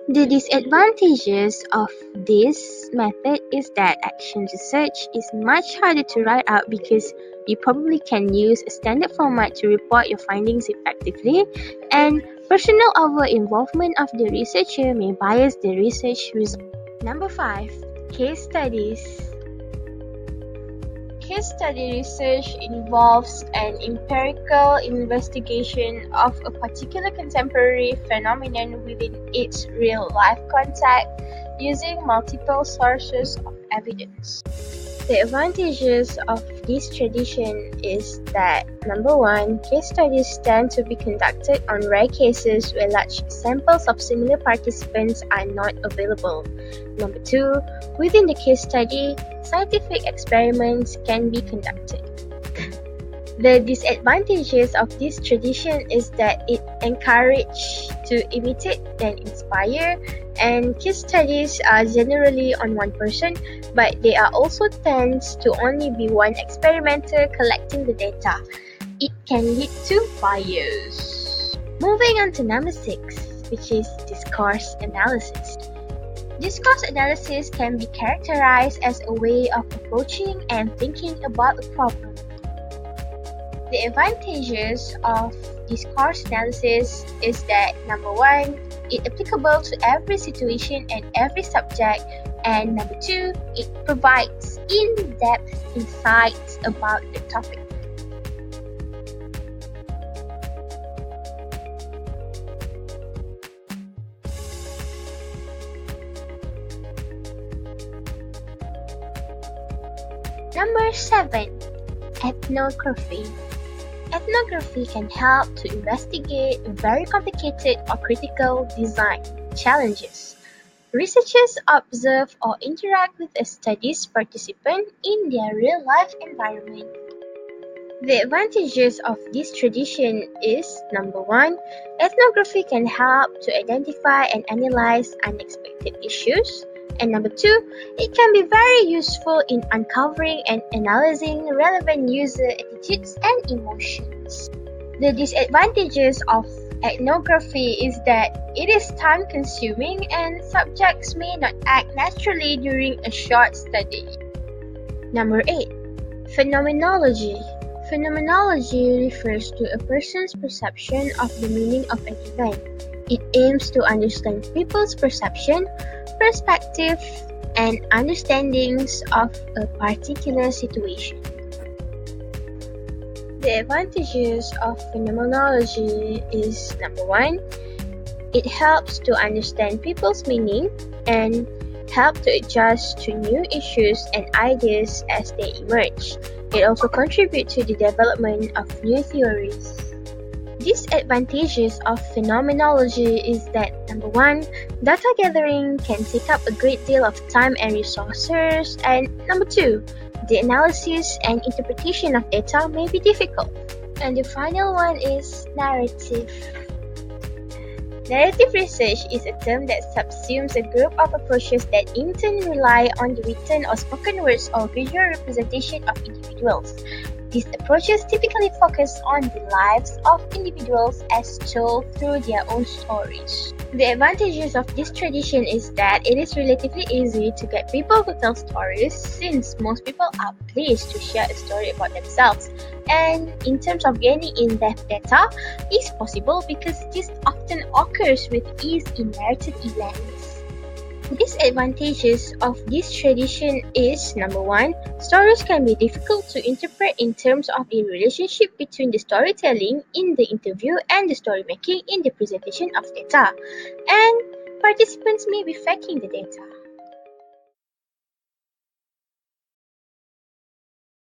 The disadvantages of this method is that action research is much harder to write out because you probably can use a standard format to report your findings effectively, and personal over-involvement of the researcher may bias the research results. Number 5. Case studies. Case study research involves an empirical investigation of a particular contemporary phenomenon within its real-life context using multiple sources of evidence. The advantages of this tradition is that number 1, case studies tend to be conducted on rare cases where large samples of similar participants are not available. Number 2, within the case study, scientific experiments can be conducted. The disadvantages of this tradition is that it encourages to imitate and inspire, and case studies are generally on one person, but they are also tends to only be one experimenter collecting the data. It can lead to bias. Moving on to number 6, which is discourse analysis. Discourse analysis can be characterized as a way of approaching and thinking about a problem. The advantages of discourse analysis is that number 1, it's applicable to every situation and every subject, and number 2, it provides in-depth insights about the topic. Number 7. Ethnography. Ethnography can help to investigate very complicated or critical design challenges. Researchers observe or interact with a study's participant in their real-life environment. The advantages of this tradition is number 1, ethnography can help to identify and analyze unexpected issues. And number 2, it can be very useful in uncovering and analyzing relevant user attitudes and emotions. The disadvantages of ethnography is that it is time-consuming and subjects may not act naturally during a short study. Number 8. Phenomenology. Phenomenology refers to a person's perception of the meaning of an event. It aims to understand people's perception, perspective, and understandings of a particular situation. The advantages of phenomenology is number 1, it helps to understand people's meaning and help to adjust to new issues and ideas as they emerge. It also contributes to the development of new theories. Disadvantages of phenomenology is that number 1, data gathering can take up a great deal of time and resources, and number 2, the analysis and interpretation of data may be difficult. And the final one is narrative. Narrative research is a term that subsumes a group of approaches that in turn rely on the written or spoken words or visual representation of individuals. These approaches typically focus on the lives of individuals as told through their own stories. The advantages of this tradition is that it is relatively easy to get people to tell stories since most people are pleased to share a story about themselves. And in terms of gaining in-depth data, is possible because this often occurs with ease in narrative events. Disadvantages of this tradition is number 1, stories can be difficult to interpret in terms of the relationship between the storytelling in the interview and the story making in the presentation of data, and participants may be faking the data.